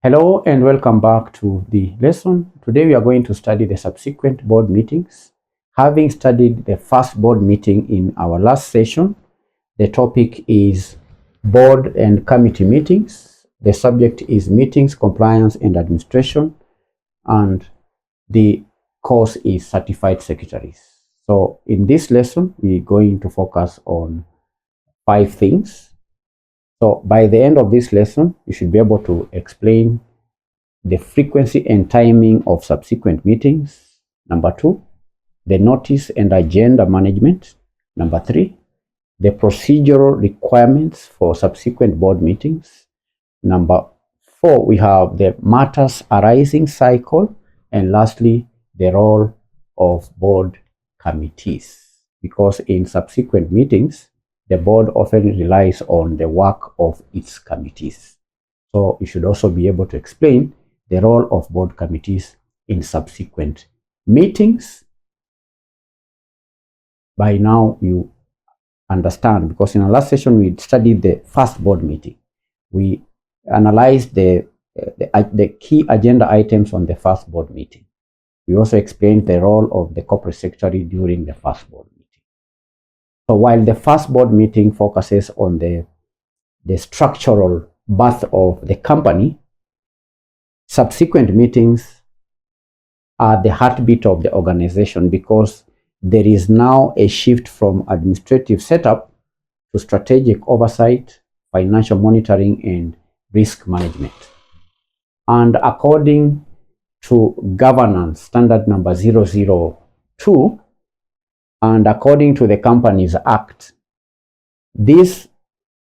Hello and welcome back to the lesson. Today we are going to study the subsequent board meetings. Having studied the first board meeting in our last session, the topic is board and committee meetings. The subject is meetings, compliance and administration, and the course is certified secretaries. So in this lesson, we're going to focus on 5 things. So by the end of this lesson, you should be able to explain the frequency and timing of subsequent meetings. Number 2, the notice and agenda management. Number 3, the procedural requirements for subsequent board meetings. Number 4, we have the matters arising cycle. And lastly, the role of board committees. Because in subsequent meetings, the board often relies on the work of its committees. So you should also be able to explain the role of board committees in subsequent meetings. By now you understand, because in our last session we studied the first board meeting. We analyzed the key agenda items on the first board meeting. We also explained the role of the corporate secretary during the first board meeting. So while the first board meeting focuses on the structural birth of the company, subsequent meetings are the heartbeat of the organization, because there is now a shift from administrative setup to strategic oversight, financial monitoring, and risk management. And according to governance standard number 002, and according to the Companies Act, these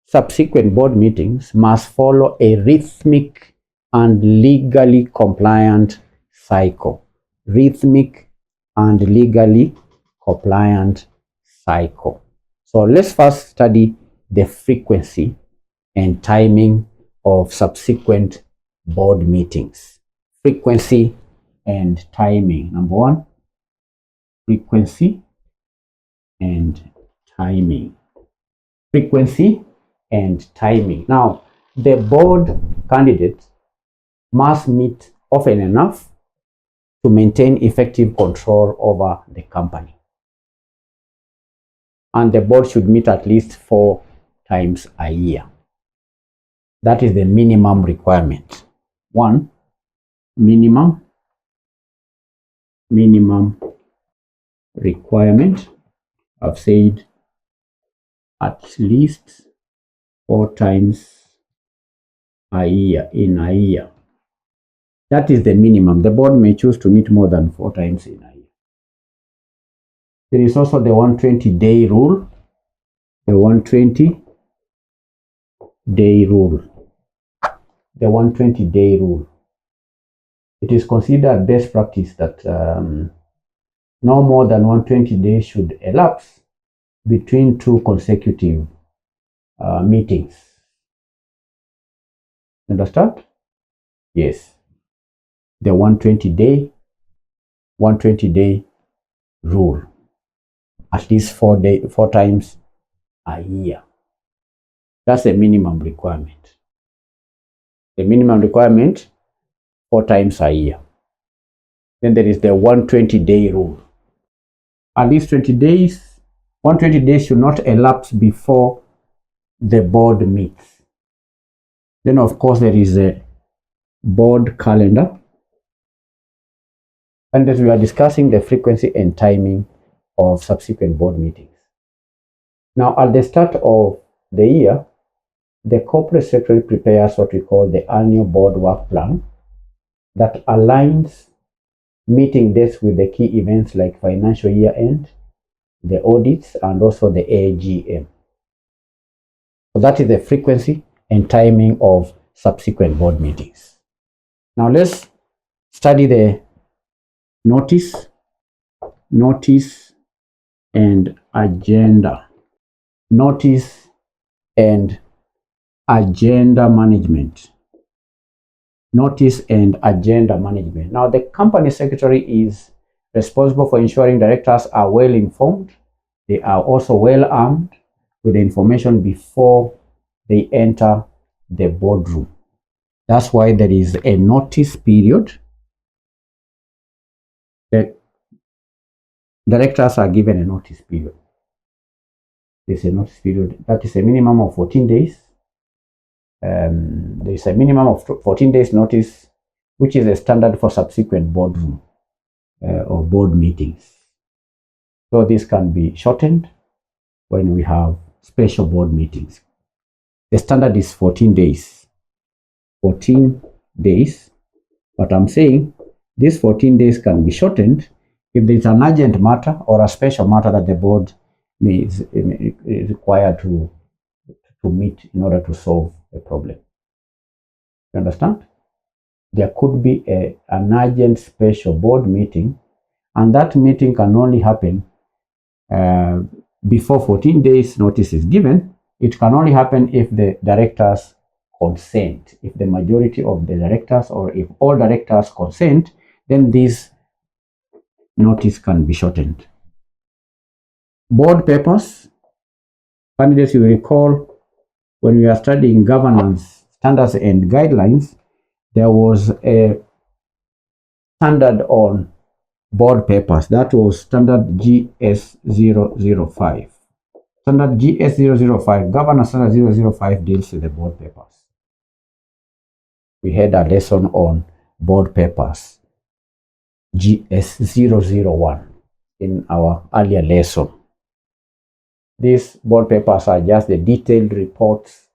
subsequent board meetings must follow a rhythmic and legally compliant cycle. Rhythmic and legally compliant cycle. So let's first study the frequency and timing of subsequent board meetings. Frequency and timing. Number 1, frequency and timing. Frequency and timing. Now, the board candidates must meet often enough to maintain effective control over the company. And the board should meet at least 4 times a year. That is the minimum requirement. 1, minimum requirement. I've said at least 4 times a year in a year. That is the minimum. The board may choose to meet more than 4 times in a year. There is also the 120-day rule. The 120-day rule. The 120-day rule. It is considered best practice that no more than 120 days should elapse between 2 consecutive meetings. Understand? Yes. The 120-day rule. At least 4 times a year. That's the minimum requirement. The minimum requirement, 4 times a year. Then there is the 120-day rule. At least 120 days should not elapse before the board meets. Then of course there is a board calendar. And as we are discussing the frequency and timing of subsequent board meetings. Now at the start of the year, the corporate secretary prepares what we call the annual board work plan that aligns meeting dates with the key events like financial year end, the audits, and also the AGM. So that is the frequency and timing of subsequent board meetings. Now let's study the notice and agenda. Notice and agenda management. Notice and agenda management. Now, the company secretary is responsible for ensuring directors are well informed. They are also well armed with the information before they enter the boardroom. That's why there is a notice period. The directors are given a notice period. There's a notice period that is a minimum of 14 days. There is a minimum of 14 days notice, which is a standard for subsequent boardroom or board meetings. So this can be shortened when we have special board meetings. The standard is 14 days. 14 days. But I'm saying these 14 days can be shortened if there's an urgent matter or a special matter that the board is required to meet in order to solve a problem. You understand? There could be an urgent special board meeting, and that meeting can only happen before 14 days notice is given. It can only happen if the directors consent. If the majority of the directors or if all directors consent, then this notice can be shortened. Board papers. Candidates, you recall when we are studying governance standards and guidelines, there was a standard on board papers. That was standard GS005. Standard GS005, governance standard 005 deals with the board papers. We had a lesson on board papers, GS001, in our earlier lesson. These board papers are just the detailed reports,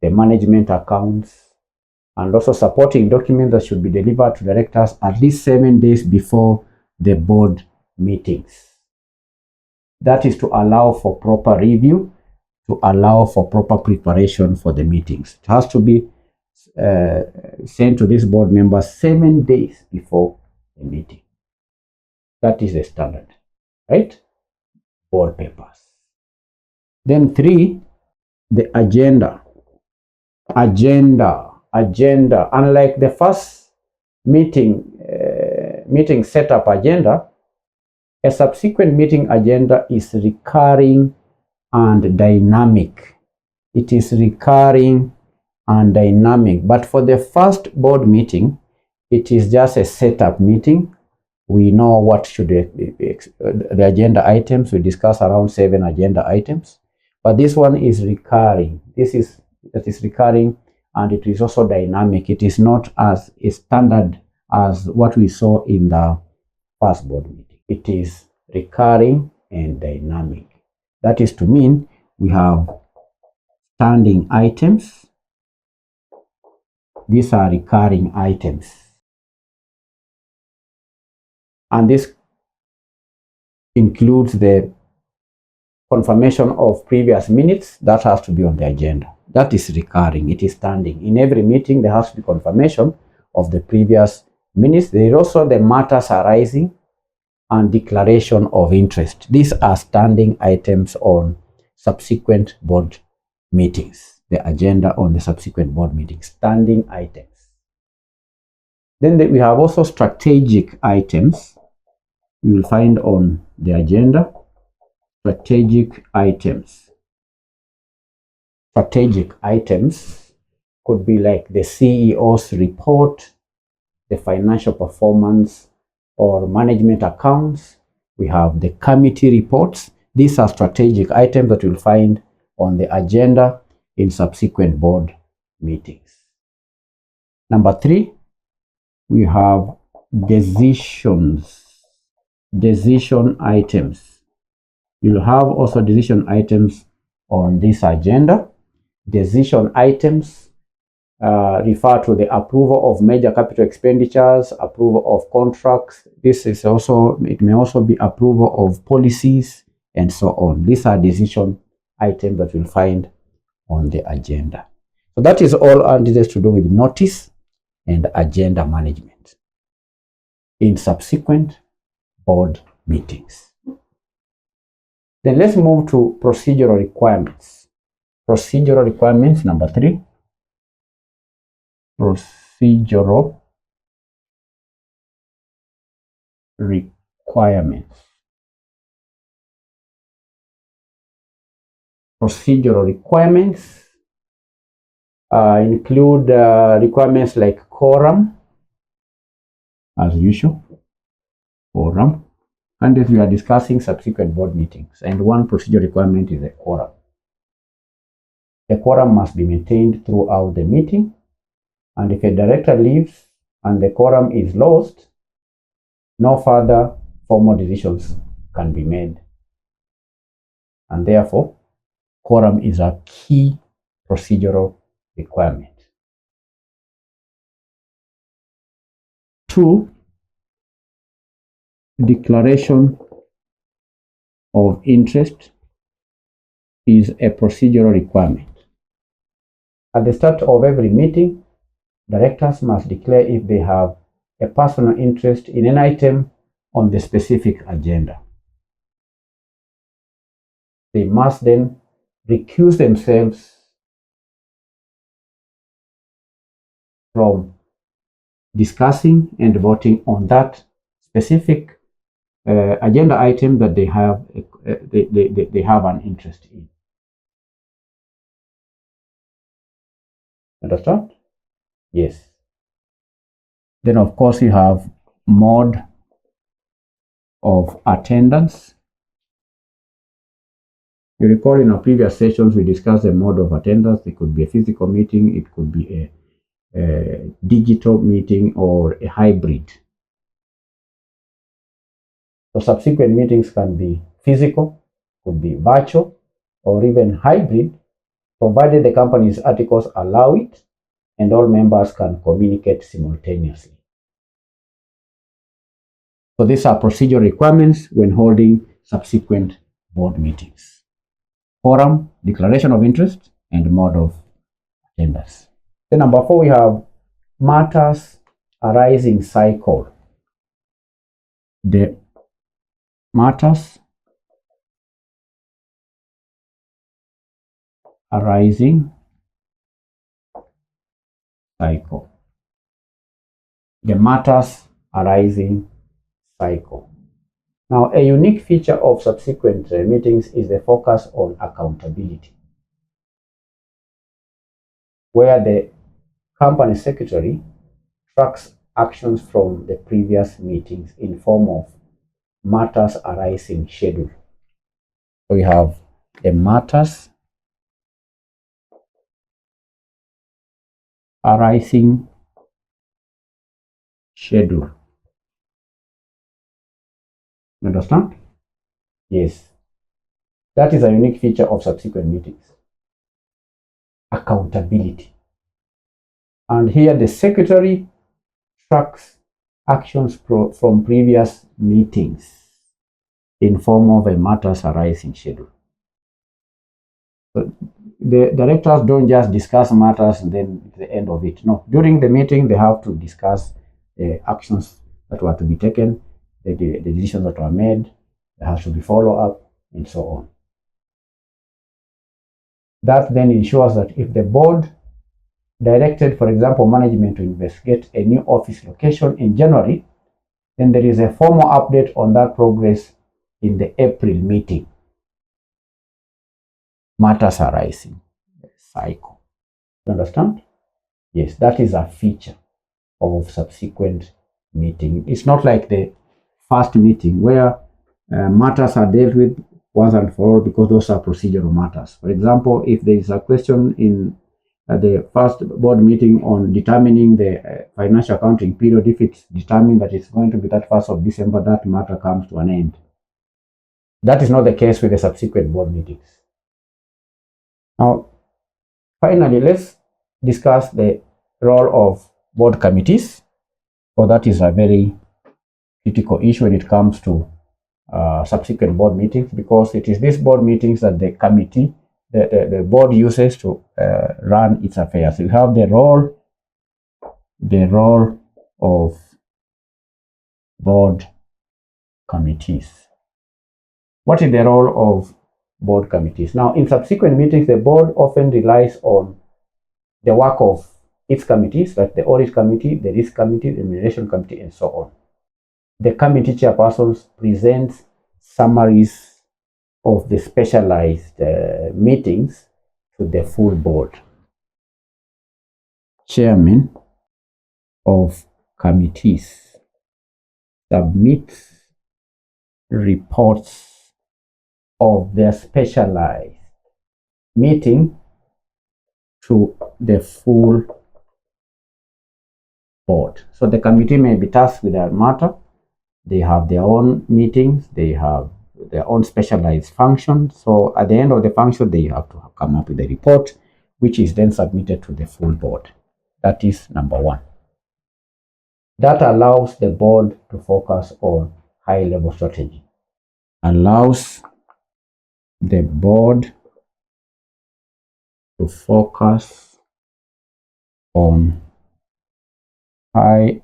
the management accounts, and also supporting documents that should be delivered to directors at least 7 days before the board meetings. That is to allow for proper review, to allow for proper preparation for the meetings. It has to be sent to these board members 7 days before the meeting. That is the standard, right? Board papers. Then 3, the agenda. Unlike the first meeting setup agenda, a subsequent meeting agenda is recurring and dynamic. It is recurring and dynamic. But for the first board meeting, it is just a setup meeting. We know what should the agenda items. We discuss around 7 agenda items. But this one is recurring. That is recurring, and it is also dynamic. It is not as a standard as what we saw in the first board meeting. It is recurring and dynamic. That is to mean we have standing items. These are recurring items. And this includes the confirmation of previous minutes. That has to be on the agenda. That is recurring. It is standing. In every meeting, there has to be confirmation of the previous minutes. There is also the matters arising and declaration of interest. These are standing items on subsequent board meetings. The agenda on the subsequent board meetings. Standing items. Then we have also strategic items. You will find on the agenda. Strategic items. Strategic items could be like the CEO's report, the financial performance or management accounts. We have the committee reports. These are strategic items that you'll find on the agenda in subsequent board meetings. Number 3, we have decision items. You'll have also decision items on this agenda. Decision items refer to the approval of major capital expenditures, approval of contracts. It may also be approval of policies and so on. These are decision items that you'll find on the agenda. So that is all this to do with notice and agenda management in subsequent board meetings. Then let's move to procedural requirements. Procedural requirements, number 3. Procedural requirements. Procedural requirements include requirements like quorum, as usual, quorum. And if we are discussing subsequent board meetings, and one procedure requirement is a quorum. The quorum must be maintained throughout the meeting, and if a director leaves and the quorum is lost, no further formal decisions can be made. And therefore, quorum is a key procedural requirement. 2, declaration of interest is a procedural requirement. At the start of every meeting, directors must declare if they have a personal interest in an item on the specific agenda. They must then recuse themselves from discussing and voting on that specific agenda item that they have an interest in. Understand? Yes. Then of course you have mode of attendance. You recall in our previous sessions we discussed the mode of attendance. It could be a physical meeting, it could be a digital meeting, or a hybrid. So subsequent meetings can be physical, could be virtual, or even hybrid, provided the company's articles allow it and all members can communicate simultaneously. So these are procedural requirements when holding subsequent board meetings: quorum, declaration of interest, and mode of attendance. Then number 4, we have matters arising cycle. The matters arising cycle. The matters arising cycle. Now, a unique feature of subsequent meetings is the focus on accountability, where the company secretary tracks actions from the previous meetings in form of matters arising schedule. So we have the matters arising schedule. You understand? Yes. That is a unique feature of subsequent meetings. Accountability. And here the secretary tracks actions from previous meetings in form of a matters arising schedule. So the directors don't just discuss matters and then at the end of it. No, during the meeting they have to discuss the actions that were to be taken, the decisions that were made, there has to be follow-up, and so on. That then ensures that if the board directed, for example, management to investigate a new office location in January, then there is a formal update on that progress in the April meeting. Matters arising cycle. You understand? Yes, that is a feature of subsequent meeting. It's not like the first meeting where matters are dealt with once and for all, because those are procedural matters. For example, if there is a question in the first board meeting on determining the financial accounting period, if it's determined that it's going to be that 1st of December, that matter comes to an end. That is not the case with the subsequent board meetings. Now, finally, let's discuss the role of board committees. Well, that is a very critical issue when it comes to subsequent board meetings, because it is these board meetings that the committee, the board uses to run its affairs. You have the role of board committees. What is the role of board committees? Now, in subsequent meetings, the board often relies on the work of its committees, like the audit committee, the risk committee, the remuneration committee, and so on. The committee chairpersons present summaries of the specialized meetings to the full board. chairman of committees submits reports of their specialized meeting to the full board. So the committee may be tasked with a matter. They have their own meetings. They have their own specialized function. So at the end of the function, they have to come up with a report, which is then submitted to the full board. That is number one. That allows the board to focus on high-level strategy. Allows the board to focus on high-level.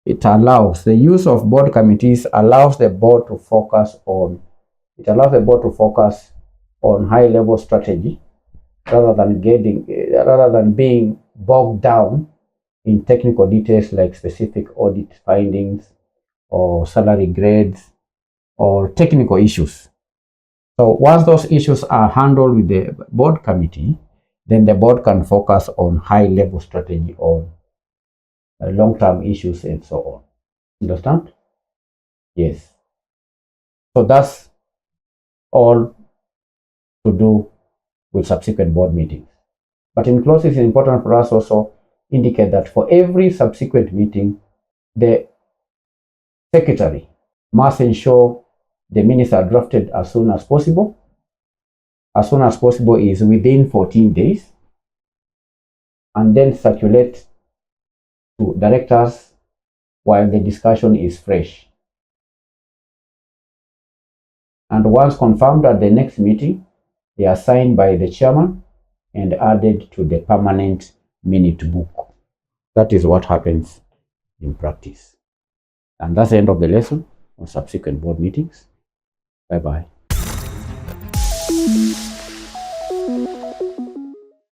It allows the use of board committees allows the board to focus on. It allows the board to focus on high-level strategy rather than being bogged down in technical details like specific audit findings or salary grades or technical issues. So once those issues are handled with the board committee, then the board can focus on high-level strategy on long-term issues and so on. Understand? Yes. So that's all to do with subsequent board meetings. But in closing, it's important for us also indicate that for every subsequent meeting, the secretary must ensure the minutes are drafted as soon as possible. As soon as possible is within 14 days, and then circulate to directors while the discussion is fresh. And once confirmed at the next meeting, they are signed by the chairman and added to the permanent minute book. That is what happens in practice. And that's the end of the lesson on subsequent board meetings. Bye-bye.